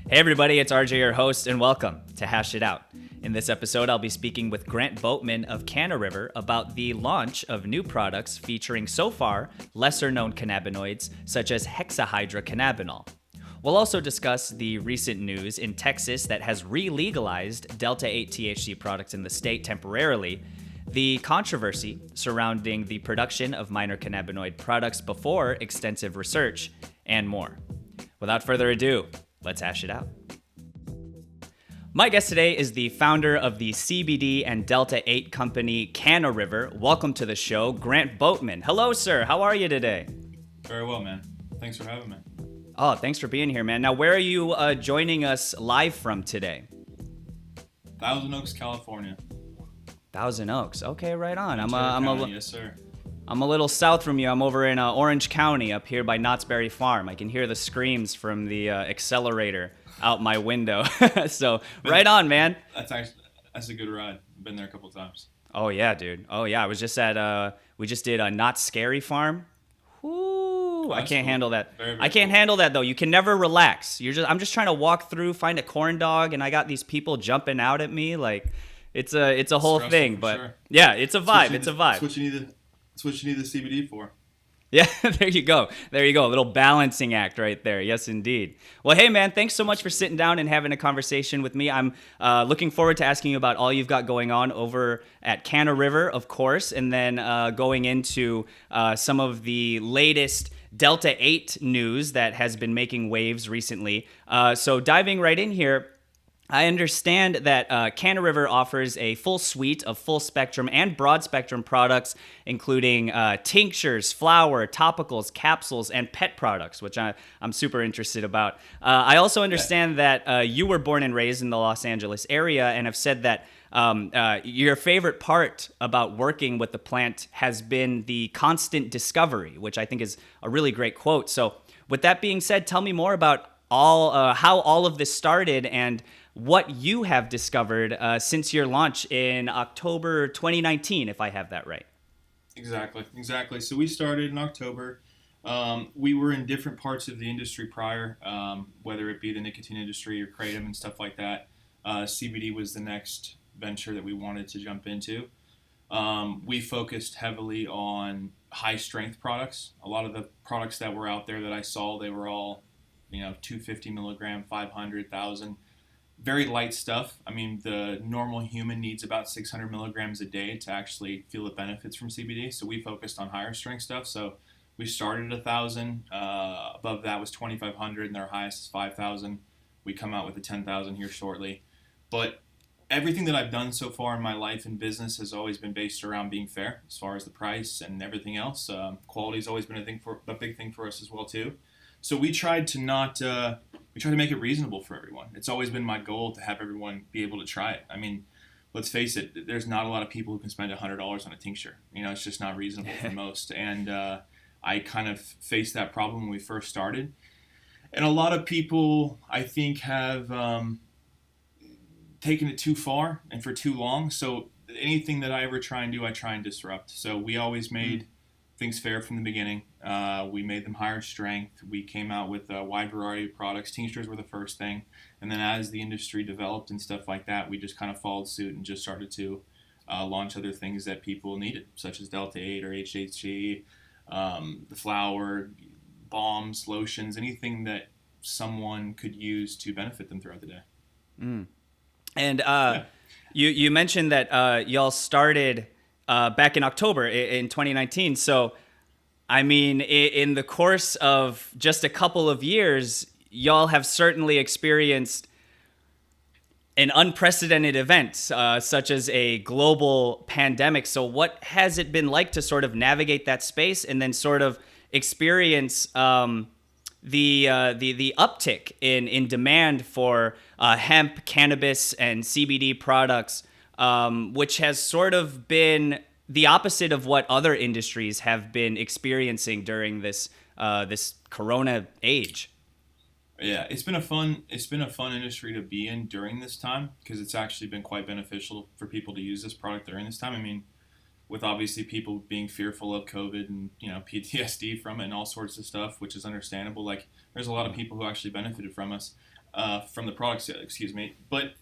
Hey everybody, it's RJ, your host, and welcome to Hash It Out. In this episode, I'll be speaking with Grant Boatman of Kanna River about the launch of new products featuring so far lesser-known cannabinoids such as Hexahydrocannabinol. We'll also discuss the recent news in Texas that has re-legalized Delta-8 THC products in the state temporarily, the controversy surrounding the production of minor cannabinoid products before extensive research, and more. Without further ado, let's hash it out. My guest today is the founder of the CBD and Delta-8 company Kanna River. Welcome to the show, Grant Boatman. Hello, sir. How are you today? Very well, man. Thanks for having me. Oh, thanks for being here, man. Now, where are you joining us live from today? Thousand Oaks, California. Thousand Oaks. Okay, right on. Yes, sir. I'm a little south from you. I'm over in Orange County up here by Knott's Berry Farm. I can hear the screams from the accelerator out my window. So right on, man. That's a good ride. Been there a couple times. Oh yeah, dude. Oh yeah. I was just at we just did a Knott's Scary Farm. Whoo! I can't handle that. I can't handle that though. You can never relax. I'm just trying to walk through, find a corn dog, and I got these people jumping out at me like it's a whole thing. But sure. Yeah, it's a vibe. It's a vibe. That's what you need the CBD for. Yeah, there you go. A little balancing act right there. Yes, indeed. Well, hey, man, thanks so much for sitting down and having a conversation with me. I'm looking forward to asking you about all you've got going on over at Canna River, of course, and then going into some of the latest Delta-8 news that has been making waves recently. So diving right in here, I understand that Kanna River offers a full suite of full spectrum and broad spectrum products, including tinctures, flower, topicals, capsules, and pet products, which I'm super interested about. I also understand that you were born and raised in the Los Angeles area and have said that your favorite part about working with the plant has been the constant discovery, which I think is a really great quote. So with that being said, tell me more about how all of this started and what you have discovered since your launch in October 2019, if I have that right. Exactly. So we started in October. We were in different parts of the industry prior, whether it be the nicotine industry or kratom and stuff like that. CBD was the next venture that we wanted to jump into. We focused heavily on high-strength products. A lot of the products that were out there that I saw, they were all 250 milligram, 500, 1,000. Very light stuff. I mean, the normal human needs about 600 milligrams a day to actually feel the benefits from CBD. So we focused on higher strength stuff. So we started at 1,000. Above that was 2,500, and our highest is 5,000. We come out with a 10,000 here shortly. But everything that I've done so far in my life and business has always been based around being fair, as far as the price and everything else. Quality has always been a big thing for us as well too. So we tried to make it reasonable for everyone. It's always been my goal to have everyone be able to try it. I mean, let's face it, there's not a lot of people who can spend $100 on a tincture. It's just not reasonable for most. And I kind of faced that problem when we first started. And a lot of people, I think, have taken it too far and for too long. So anything that I ever try and do, I try and disrupt. So we always made things fair from the beginning. We made them higher strength. We came out with a wide variety of products. Tinctures were the first thing. And then as the industry developed and stuff like that, we just kind of followed suit and just started to launch other things that people needed, such as Delta-8 or HHG, the flower, balms, lotions, anything that someone could use to benefit them throughout the day. And you mentioned that y'all started back in October in 2019. So, I mean, in the course of just a couple of years, y'all have certainly experienced an unprecedented event, such as a global pandemic. So what has it been like to sort of navigate that space and then sort of experience the uptick in demand for hemp, cannabis, and CBD products, which has sort of been the opposite of what other industries have been experiencing during this Corona age? Yeah, it's been a fun industry to be in during this time because it's actually been quite beneficial for people to use this product during this time. I mean, with obviously people being fearful of COVID and, you know, PTSD from it and all sorts of stuff, which is understandable. Like, there's a lot of people who actually benefited from us. from the product sale, excuse me. But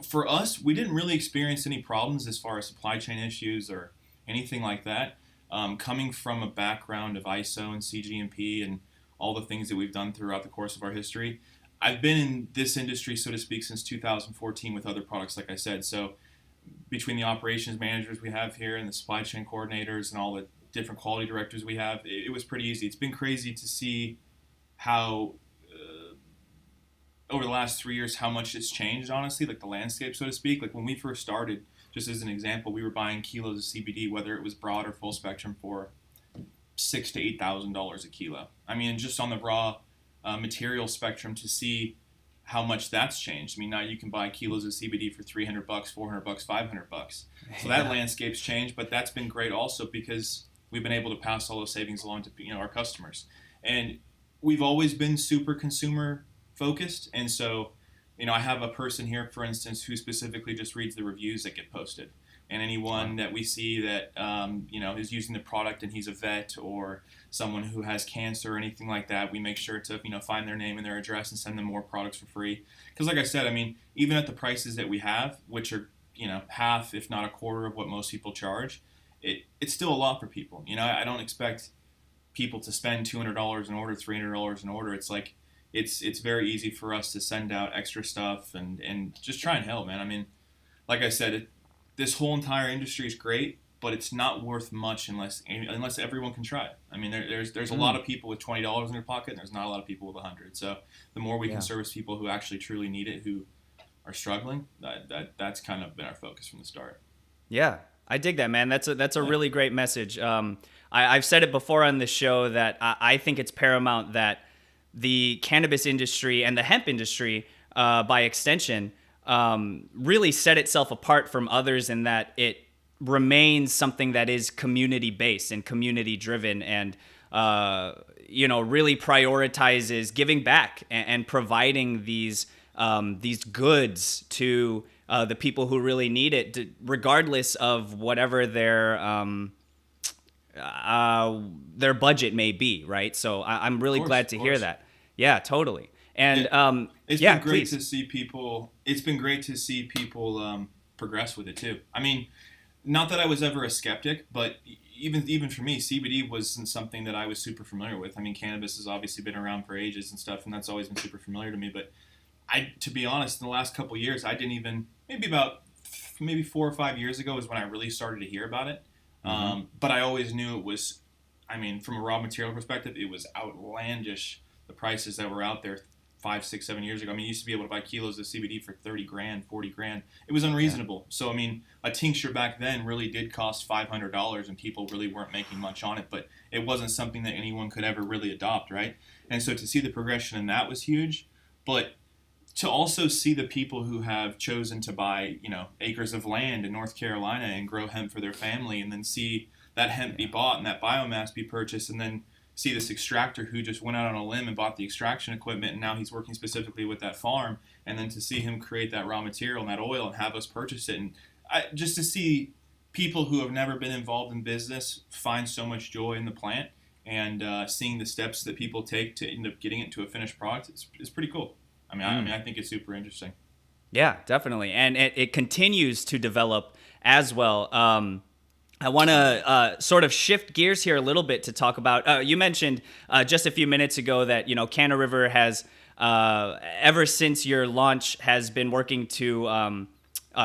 for us, we didn't really experience any problems as far as supply chain issues or anything like that. Coming from a background of ISO and CGMP and all the things that we've done throughout the course of our history, I've been in this industry, so to speak, since 2014 with other products, like I said. So between the operations managers we have here and the supply chain coordinators and all the different quality directors we have, it was pretty easy. It's been crazy to see how over the last 3 years how much it's changed, honestly, like the landscape, so to speak. Like when we first started, just as an example, we were buying kilos of CBD, whether it was broad or full spectrum, for $6,000 to $8,000 a kilo. I mean, just on the raw material spectrum, to see how much that's changed. I mean, now you can buy kilos of CBD for $300, $400, $500. So that landscape's changed, but that's been great also because we've been able to pass all those savings along to our customers. And we've always been super consumer focused, and so I have a person here, for instance, who specifically just reads the reviews that get posted, and anyone that we see that is using the product and he's a vet or someone who has cancer or anything like that, we make sure to find their name and their address and send them more products for free. Because like I said, I mean, even at the prices that we have, which are half if not a quarter of what most people charge, it's still a lot for people. I don't expect people to spend $200 an order, $300 an order. It's like it's very easy for us to send out extra stuff and just try and help, man. I mean, like I said, this whole entire industry is great, but it's not worth much unless everyone can try it. I mean, there's a lot of people with $20 in their pocket, and there's not a lot of people with 100. So the more we can service people who actually truly need it, who are struggling, that's kind of been our focus from the start. Yeah, I dig that, man. That's a really great message. I've said it before on this show that I think it's paramount that the cannabis industry and the hemp industry, by extension, really set itself apart from others in that it remains something that is community-based and community-driven, and really prioritizes giving back and providing these goods to the people who really need it, regardless of whatever their budget may be, right? So I'm really glad to hear that. Yeah, totally. And it's been great to see people. It's been great to see people progress with it too. I mean, not that I was ever a skeptic, but even for me, CBD wasn't something that I was super familiar with. I mean, cannabis has obviously been around for ages and stuff, and that's always been super familiar to me. But to be honest, in the last couple of years, I didn't even maybe 4 or 5 years ago is when I really started to hear about it. But I always knew it was, I mean, from a raw material perspective, it was outlandish, the prices that were out there 5, 6, 7 years ago. I mean, you used to be able to buy kilos of CBD for 30 grand, 40 grand. It was unreasonable. Yeah. So, I mean, a tincture back then really did cost $500, and people really weren't making much on it, but it wasn't something that anyone could ever really adopt, right? And so to see the progression in that was huge, but to also see the people who have chosen to buy, acres of land in North Carolina and grow hemp for their family, and then see that hemp be bought and that biomass be purchased, and then see this extractor who just went out on a limb and bought the extraction equipment, and now he's working specifically with that farm, and then to see him create that raw material and that oil and have us purchase it, and just to see people who have never been involved in business find so much joy in the plant, and seeing the steps that people take to end up getting it to a finished product is pretty cool. I mean, I think it's super interesting. Yeah, definitely. And it continues to develop as well. I want to sort of shift gears here a little bit to talk about, you mentioned just a few minutes ago that, Canna River has, ever since your launch, has been working to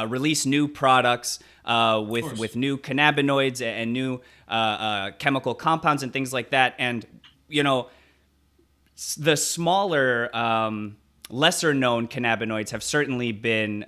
release new products with new cannabinoids and new chemical compounds and things like that. And, the smaller, lesser known cannabinoids have certainly been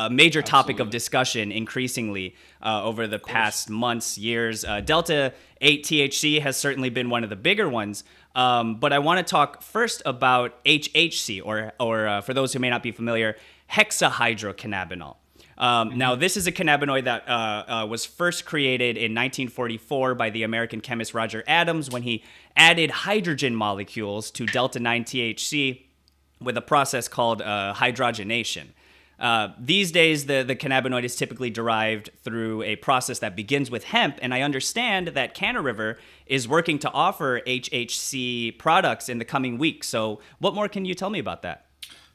major topic of discussion increasingly over the past months, years. Delta-8 THC has certainly been one of the bigger ones. But I want to talk first about HHC, or for those who may not be familiar, Hexahydrocannabinol. Now, this is a cannabinoid that was first created in 1944 by the American chemist Roger Adams when he added hydrogen molecules to Delta-9 THC with a process called hydrogenation. These days, the cannabinoid is typically derived through a process that begins with hemp, and I understand that Kanna River is working to offer HHC products in the coming weeks. So, what more can you tell me about that?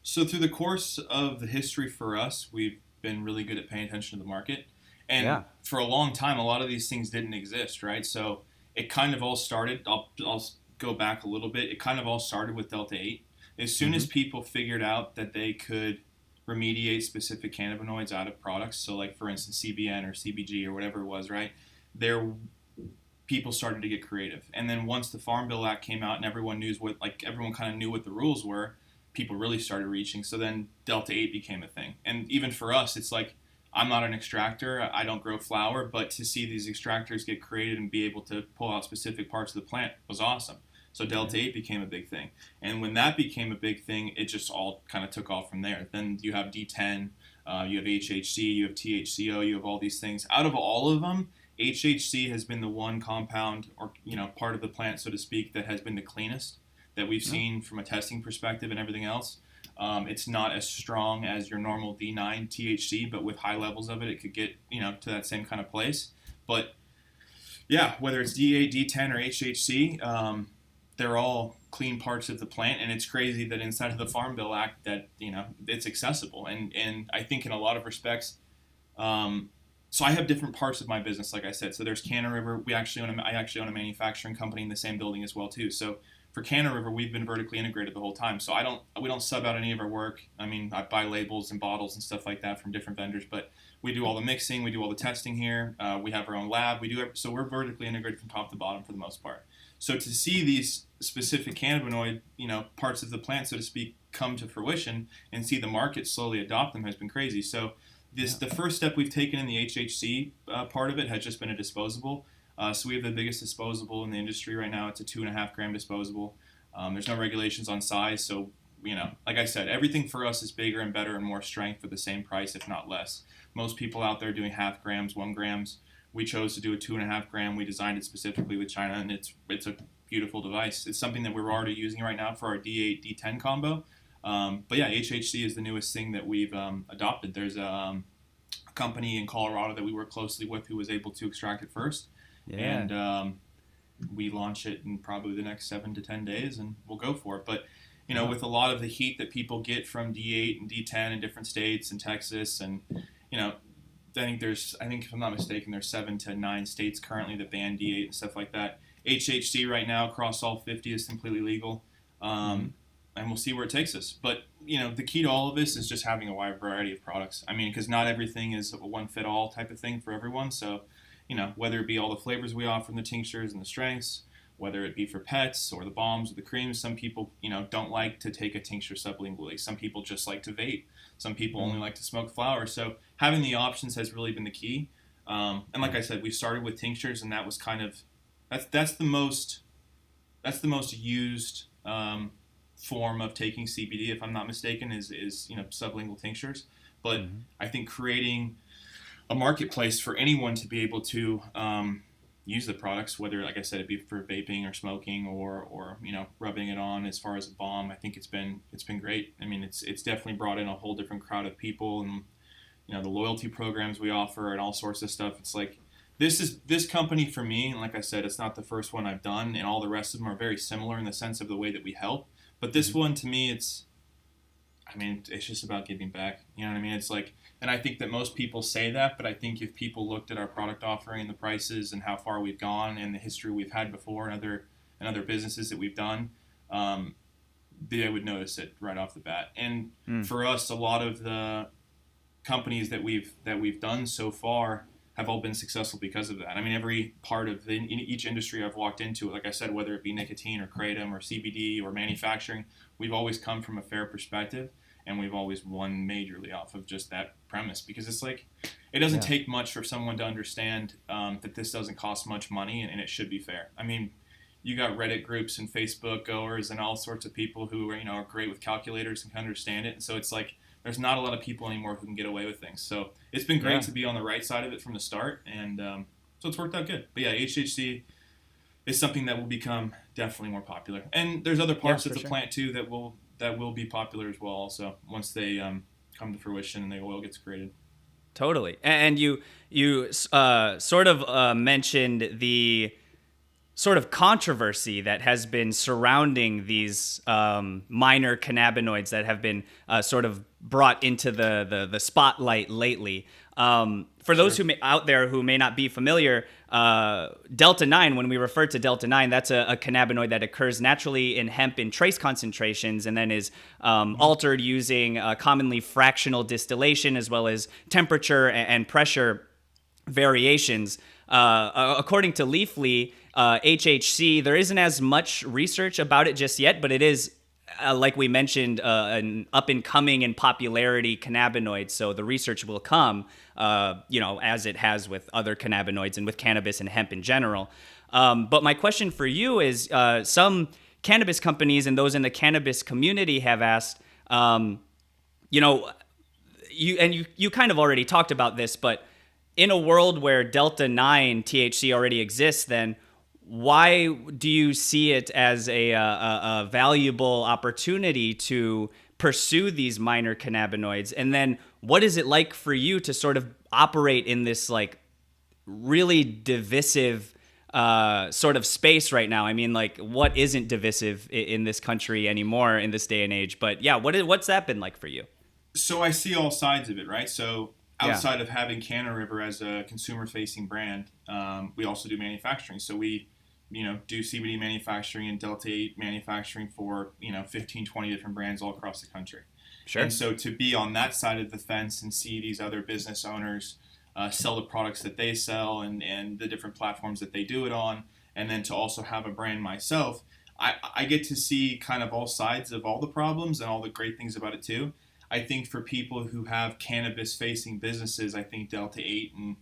So through the course of the history for us, we've been really good at paying attention to the market. And Yeah. for a long time, a lot of these things didn't exist, right? So it kind of all started, I'll go back a little bit. It kind of all started with Delta-8. As soon as people figured out that they could remediate specific cannabinoids out of products, so like for instance CBN or CBG or whatever it was, right? There people started to get creative. And then once the Farm Bill Act came out and everyone kind of knew what the rules were, people really started reaching. So then Delta-8 became a thing. And even for us, it's like, I'm not an extractor, I don't grow flower, but to see these extractors get created and be able to pull out specific parts of the plant was awesome. So Delta-8 became a big thing. And when that became a big thing, it just all kind of took off from there. Then you have D10, you have HHC, you have THCO, you have all these things. Out of all of them, HHC has been the one compound or part of the plant, so to speak, that has been the cleanest that we've seen from a testing perspective and everything else. It's not as strong as your normal D9 THC, but with high levels of it, it could get to that same kind of place. But yeah, whether it's D8, D10, or HHC, they're all clean parts of the plant, and it's crazy that inside of the Farm Bill Act that it's accessible. And I think in a lot of respects, so I have different parts of my business, like I said. So there's Canna River. I actually own a manufacturing company in the same building as well too. So for Canna River, we've been vertically integrated the whole time. So we don't sub out any of our work. I mean, I buy labels and bottles and stuff like that from different vendors, but we do all the mixing, we do all the testing here. We have our own lab. So we're vertically integrated from top to bottom for the most part. So to see these specific cannabinoid, parts of the plant, so to speak, come to fruition and see the market slowly adopt them has been crazy. So the first step we've taken in the HHC part of it has just been a disposable. So we have the biggest disposable in the industry right now. It's a 2.5 gram disposable. There's no regulations on size, so like I said, everything for us is bigger and better and more strength for the same price, if not less. Most people out there doing half grams, 1 grams. We chose to do a 2.5 gram. We designed it specifically with China, and it's a beautiful device. It's something that we're already using right now for our D8 D10 combo. But yeah, HHC is the newest thing that we've adopted. There's a company in Colorado that we work closely with who was able to extract it first. Yeah. And we launch it in probably the next 7 to 10 days, and we'll go for it. But with a lot of the heat that people get from D8 and D10 in different states and Texas, and I think if I'm not mistaken, there's 7 to 9 states currently that ban D8 and stuff like that. HHC right now across all 50 is completely legal, and we'll see where it takes us. But the key to all of this is just having a wide variety of products. I mean, because not everything is a one-fit-all type of thing for everyone. So whether it be all the flavors we offer in the tinctures and the strengths, whether it be for pets or the balms or the creams. Some people, don't like to take a tincture sublingually. Some people just like to vape. Some people only like to smoke flower. So having the options has really been the key. And like I said, we started with tinctures, and that was kind of that's the most used form of taking CBD, if I'm not mistaken, is sublingual tinctures. But I think creating a marketplace for anyone to be able to use the products, whether, like I said, it be for vaping or smoking or rubbing it on as far as a balm. I think it's been great. I mean, it's definitely brought in a whole different crowd of people, and the loyalty programs we offer and all sorts of stuff. It's like this company for me, and like I said, it's not the first one I've done, and all the rest of them are very similar in the sense of the way that we help. But this one, to me, it's just about giving back. You know what I mean? It's like, and I think that most people say that, but I think if people looked at our product offering and the prices and how far we've gone and the history we've had before and other businesses that we've done, they would notice it right off the bat. And for us, a lot of the companies that we've done so far have all been successful because of that. I mean, every part of in each industry I've walked into, like I said, whether it be nicotine or kratom or CBD or manufacturing, we've always come from a fair perspective, and we've always won majorly off of just that premise, because it's like, it doesn't take much for someone to understand that this doesn't cost much money, and it should be fair. I mean, you got Reddit groups and Facebook goers and all sorts of people who are great with calculators and can understand it, and so it's like, there's not a lot of people anymore who can get away with things. So it's been great to be on the right side of it from the start, and so it's worked out good. But yeah, HHC is something that will become definitely more popular. And there's other parts of the plant too that will be popular as well. Also, once they come to fruition and the oil gets created. Totally. And you sort of mentioned the sort of controversy that has been surrounding these minor cannabinoids that have been sort of brought into the spotlight lately. For those out there who may not be familiar, Delta-9, when we refer to Delta-9, that's a cannabinoid that occurs naturally in hemp in trace concentrations and then is altered using commonly fractional distillation as well as temperature and pressure variations. According to Leafly, HHC, there isn't as much research about it just yet, but it is, like we mentioned, an up-and-coming in popularity cannabinoid. So the research will come, as it has with other cannabinoids and with cannabis and hemp in general. But my question for you is, some cannabis companies and those in the cannabis community have asked, you kind of already talked about this, but in a world where Delta-9 THC already exists, then why do you see it as a valuable opportunity to pursue these minor cannabinoids? And then what is it like for you to sort of operate in this like really divisive sort of space right now? I mean, like, what isn't divisive in this country anymore in this day and age? But yeah, what's that been like for you? So I see all sides of it, right? So outside of having Kanna River as a consumer-facing brand, we also do manufacturing. So we, do CBD manufacturing and Delta-8 manufacturing for, 15, 20 different brands all across the country. Sure. And so to be on that side of the fence and see these other business owners sell the products that they sell and the different platforms that they do it on, and then to also have a brand myself, I get to see kind of all sides of all the problems and all the great things about it too. I think for people who have cannabis-facing businesses, I think Delta-8 and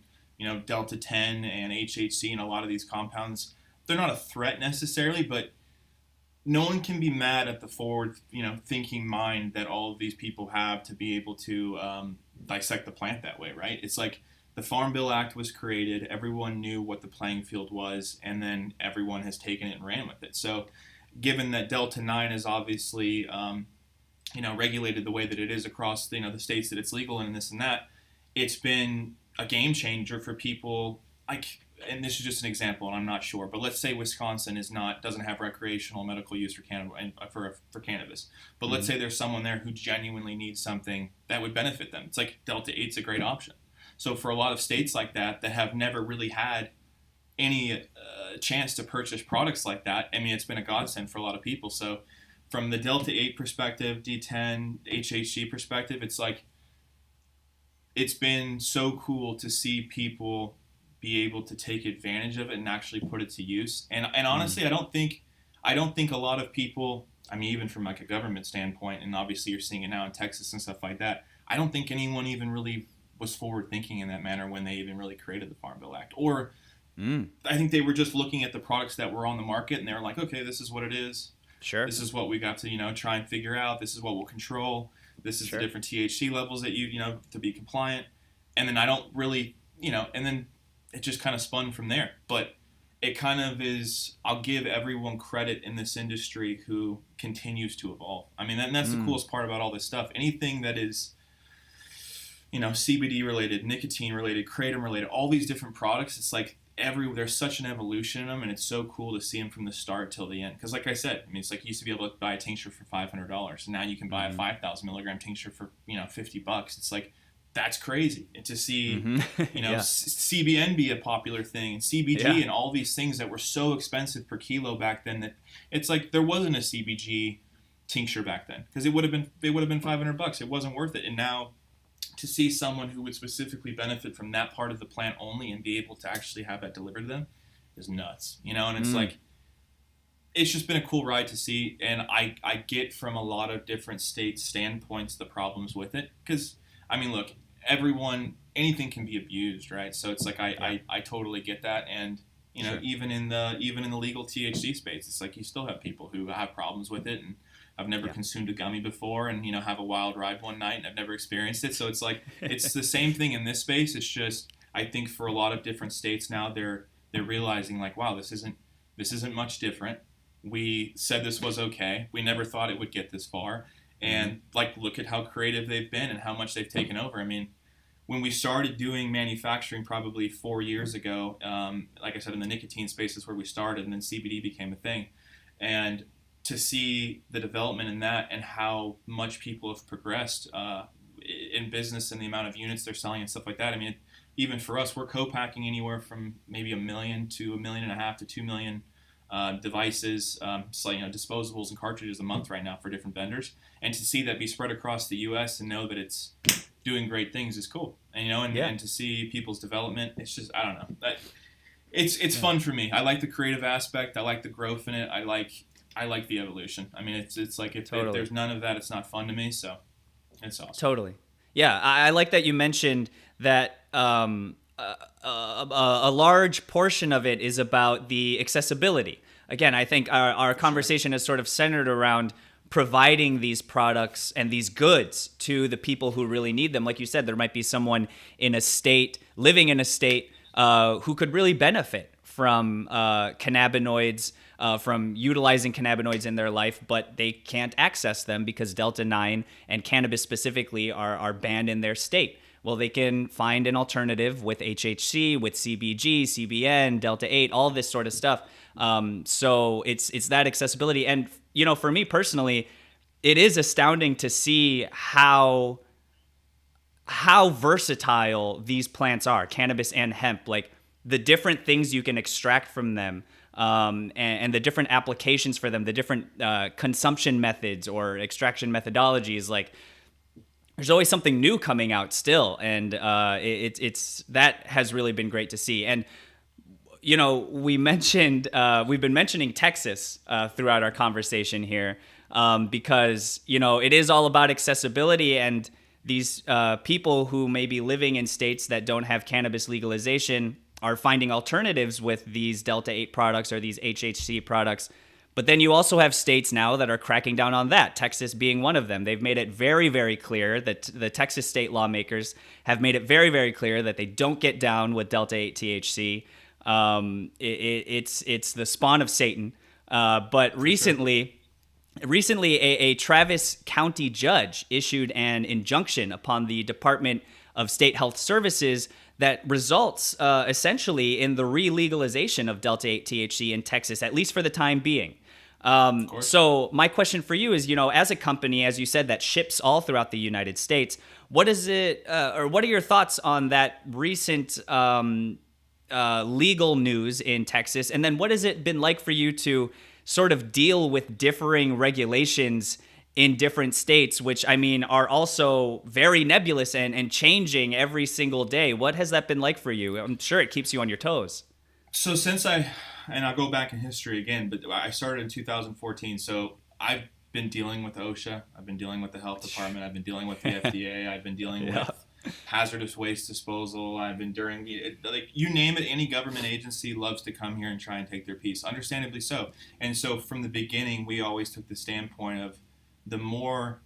Delta-10 and HHC and a lot of these compounds, they're not a threat necessarily, but no one can be mad at the forward, thinking mind that all of these people have to be able to dissect the plant that way, right? It's like the Farm Bill Act was created, everyone knew what the playing field was, and then everyone has taken it and ran with it. So, given that Delta-9 is obviously regulated the way that it is across the states that it's legal in and this and that, it's been a game changer for people. And this is just an example, and I'm not sure, but let's say Wisconsin doesn't have recreational medical use for cannabis. But let's say there's someone there who genuinely needs something that would benefit them. It's like Delta-8's a great option. So for a lot of states like that have never really had any chance to purchase products like that, I mean, it's been a godsend for a lot of people. So from the Delta-8 perspective, D10, HHC perspective, it's like it's been so cool to see people be able to take advantage of it and actually put it to use. And honestly, I don't think a lot of people, I mean, even from like a government standpoint, and obviously you're seeing it now in Texas and stuff like that, I don't think anyone even really was forward thinking in that manner when they even really created the Farm Bill Act. Or I think they were just looking at the products that were on the market and they were like, okay, this is what it is. Sure. This is what we got to, try and figure out. This is what we'll control. This is the different THC levels that to be compliant. And then I don't really, and then it just kind of spun from there. But it kind of is, I'll give everyone credit in this industry who continues to evolve. I mean, that's the coolest part about all this stuff. Anything that is, CBD related, nicotine related, kratom related, all these different products, it's like there's such an evolution in them, and it's so cool to see them from the start till the end. Because like I said, I mean, it's like you used to be able to buy a tincture for $500, and now you can buy a 5,000 milligram tincture for $50. It's like, that's crazy. And to see CBN be a popular thing, and CBG and all these things that were so expensive per kilo back then, that it's like there wasn't a CBG tincture back then because it would have been $500. It wasn't worth it. And now to see someone who would specifically benefit from that part of the plant only and be able to actually have that delivered to them is nuts, and it's like, it's just been a cool ride to see. And I get from a lot of different states' standpoints the problems with it. Because, I mean, look, anything can be abused, right? So it's like, I totally get that. And, even in the legal THC space, it's like you still have people who have problems with it. And I've never consumed a gummy before and, have a wild ride one night and I've never experienced it. So it's like, it's the same thing in this space. It's just, I think for a lot of different states now, they're realizing like, wow, this isn't much different. We said this was okay. We never thought it would get this far. And like, look at how creative they've been and how much they've taken over. I mean, when we started doing manufacturing probably 4 years ago, like I said, in the nicotine space is where we started, and then CBD became a thing. And to see the development in that and how much people have progressed in business and the amount of units they're selling and stuff like that. I mean, even for us, we're co-packing anywhere from maybe 1 million to 1.5 million to 2 million devices, so, disposables and cartridges a month right now for different vendors. And to see that be spread across the U.S. and know that it's doing great things is cool. And and to see people's development, it's just, I don't know. It's fun for me. I like the creative aspect. I like the growth in it. I like the evolution. I mean, it's like if there's none of that, it's not fun to me. So it's awesome. Totally. Yeah, I like that you mentioned that a large portion of it is about the accessibility. Again, I think our conversation is sort of centered around providing these products and these goods to the people who really need them. Like you said, there might be someone living in a state who could really benefit from cannabinoids, from utilizing cannabinoids in their life, but they can't access them because Delta-9 and cannabis specifically are banned in their state. Well, they can find an alternative with HHC, with CBG, CBN, Delta-8, all this sort of stuff. So it's that accessibility. And, for me personally, it is astounding to see how versatile these plants are, cannabis and hemp, like the different things you can extract from them, and the different applications for them, the different consumption methods or extraction methodologies. Like, there's always something new coming out still, and it's that has really been great to see. And we've been mentioning Texas throughout our conversation here, because it is all about accessibility, and these people who may be living in states that don't have cannabis legalization are finding alternatives with these Delta-8 products or these HHC products. But then you also have states now that are cracking down on that, Texas being one of them. They've made it very, very clear that the Texas state lawmakers have made it very, very clear that they don't get down with Delta-8 THC. It's the spawn of Satan. But recently, a Travis County judge issued an injunction upon the Department of State Health Services that results essentially in the re-legalization of Delta-8 THC in Texas, at least for the time being. So my question for you is, as a company, as you said, that ships all throughout the United States, what is it, or what are your thoughts on that recent legal news in Texas? And then what has it been like for you to sort of deal with differing regulations in different states, which, I mean, are also very nebulous and changing every single day? What has that been like for you? I'm sure it keeps you on your toes. So and I'll go back in history again, but I started in 2014, so I've been dealing with OSHA, I've been dealing with the health department, I've been dealing with the FDA, I've been dealing with hazardous waste disposal, I've been like, you name it, any government agency loves to come here and try and take their piece, understandably so. And so from the beginning, we always took the standpoint of the more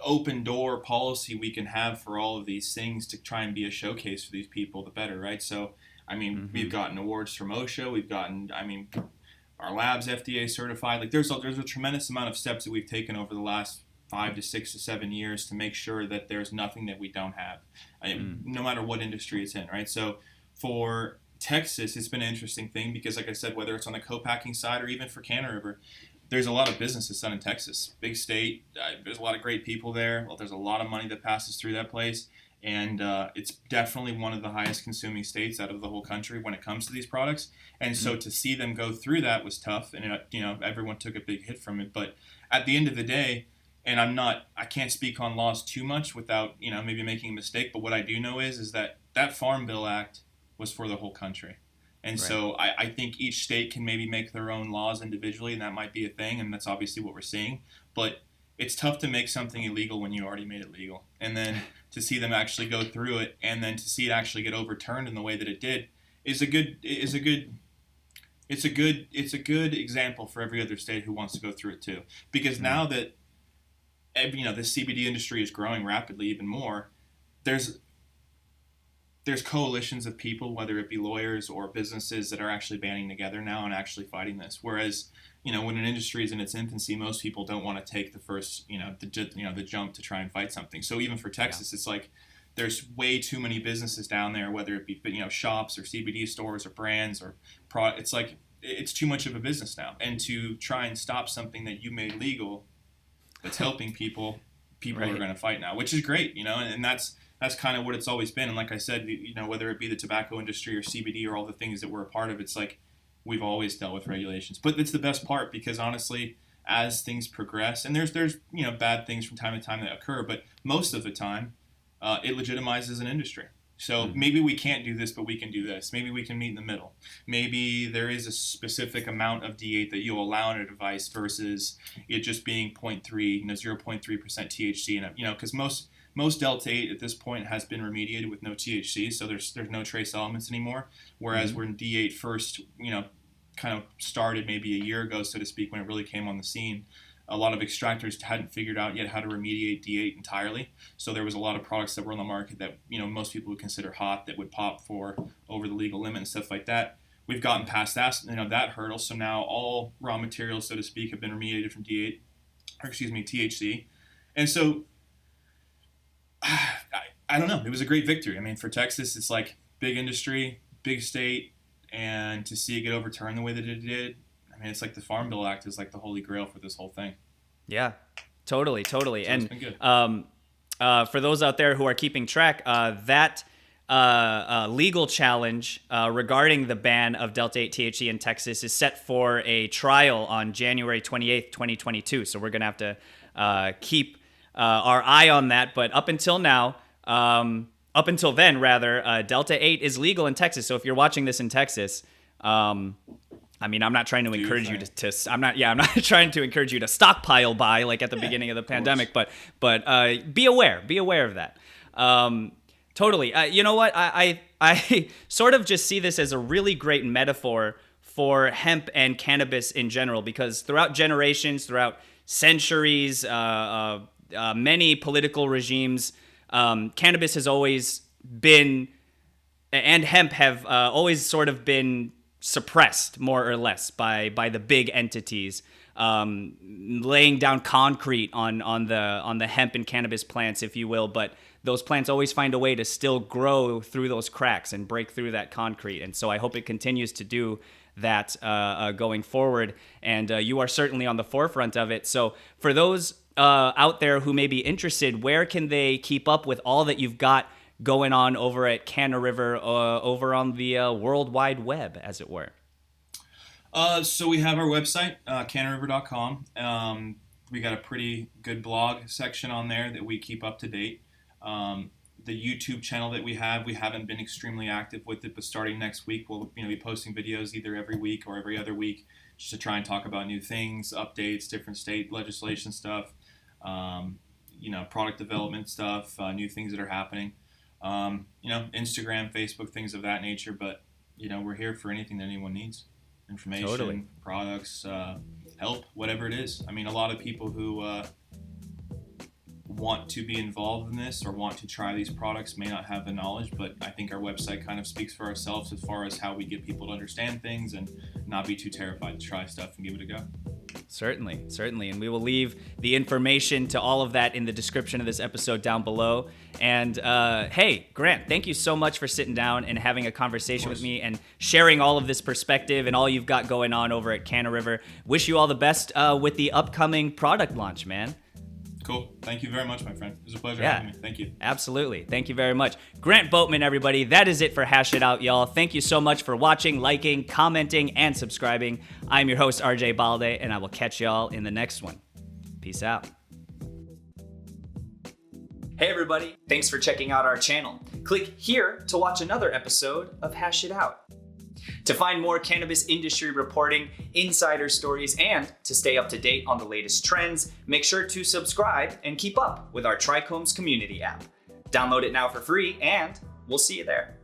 open door policy we can have for all of these things to try and be a showcase for these people, the better, right? So, I mean, we've gotten awards from OSHA. We've gotten, our lab's FDA certified. Like, there's a tremendous amount of steps that we've taken over the last 5 to 6 to 7 years to make sure that there's nothing that we don't have, no matter what industry it's in, right? So, for Texas, it's been an interesting thing because, like I said, whether it's on the co-packing side or even for Kanna River, there's a lot of businesses done in Texas. Big state. There's a lot of great people there. Well, there's a lot of money that passes through that place. And it's definitely one of the highest consuming states out of the whole country when it comes to these products. And so to see them go through that was tough. And, everyone took a big hit from it. But at the end of the day, and I can't speak on laws too much without, maybe making a mistake. But what I do know is that Farm Bill Act was for the whole country. And so I think each state can maybe make their own laws individually, and that might be a thing, and that's obviously what we're seeing. But it's tough to make something illegal when you already made it legal. And then to see them actually go through it, and then to see it actually get overturned in the way that it did it's a good example for every other state who wants to go through it too. Because now that the CBD industry is growing rapidly even more, there's there's coalitions of people, whether it be lawyers or businesses, that are actually banding together now and actually fighting this. Whereas, when an industry is in its infancy, most people don't want to take the first, the jump to try and fight something. So even for Texas, it's like there's way too many businesses down there, whether it be, shops or CBD stores or brands or it's like it's too much of a business now. And to try and stop something that you made legal that's helping people Right. are going to fight now, which is great, and that's kind of what it's always been. And like I said, whether it be the tobacco industry or CBD or all the things that we're a part of, it's like we've always dealt with regulations. But it's the best part, because honestly, as things progress, and there's bad things from time to time that occur, but most of the time, it legitimizes an industry. So maybe we can't do this, but we can do this. Maybe we can meet in the middle. Maybe there is a specific amount of D8 that you'll allow in a device versus it just being 0.3, 0.3% THC. And because most Delta-8 at this point has been remediated with no THC, so there's no trace elements anymore. Whereas when D8 first, kind of started maybe a year ago, so to speak, when it really came on the scene, a lot of extractors hadn't figured out yet how to remediate D8 entirely. So there was a lot of products that were on the market that, most people would consider hot, that would pop for over the legal limit and stuff like that. We've gotten past that, that hurdle. So now all raw materials, so to speak, have been remediated from THC. And so, I don't know. It was a great victory. I mean, for Texas, it's like big industry, big state, and to see it get overturned the way that it did, I mean, it's like the Farm Bill Act is like the holy grail for this whole thing. Yeah, totally. So And it's been good. For those out there who are keeping track, that legal challenge regarding the ban of Delta-8 THC in Texas is set for a trial on January 28th, 2022. So we're going to have to keep our eye on that. But up until now, Delta-8 is legal in Texas. So if you're watching this in Texas, I mean, I'm not trying to encourage you I'm not trying to encourage you to stockpile buy like at the beginning of the pandemic, but be aware of that. Totally. You know what? I sort of just see this as a really great metaphor for hemp and cannabis in general, because throughout generations, throughout centuries, many political regimes, cannabis has always been, and hemp have always sort of been suppressed more or less by the big entities, laying down concrete on the hemp and cannabis plants, if you will. But those plants always find a way to still grow through those cracks and break through that concrete. And so I hope it continues to do that going forward. And you are certainly on the forefront of it. So for those out there who may be interested, where can they keep up with all that you've got going on over at Kanna River, over on the World Wide Web, as it were? So we have our website, CannaRiver.com. We got a pretty good blog section on there that we keep up to date. The YouTube channel that we haven't been extremely active with it, but starting next week, we'll be posting videos either every week or every other week, just to try and talk about new things, updates, different state legislation stuff, product development stuff, new things that are happening. Instagram, Facebook, things of that nature. But, we're here for anything that anyone needs. Information, Totally. Products, help, whatever it is. I mean, a lot of people who want to be involved in this or want to try these products may not have the knowledge, but I think our website kind of speaks for ourselves as far as how we get people to understand things and not be too terrified to try stuff and give it a go. Certainly. And we will leave the information to all of that in the description of this episode down below. And hey, Grant, thank you so much for sitting down and having a conversation with me and sharing all of this perspective and all you've got going on over at Kanna River. Wish you all the best with the upcoming product launch, man. Cool. Thank you very much, my friend. It was a pleasure having me. Thank you. Absolutely. Thank you very much. Grant Boatman, everybody. That is it for Hash It Out, y'all. Thank you so much for watching, liking, commenting, and subscribing. I'm your host, RJ Balde, and I will catch y'all in the next one. Peace out. Hey, everybody. Thanks for checking out our channel. Click here to watch another episode of Hash It Out. To find more cannabis industry reporting, insider stories, and to stay up to date on the latest trends, make sure to subscribe and keep up with our TRICHOMES community app. Download it now for free, and we'll see you there.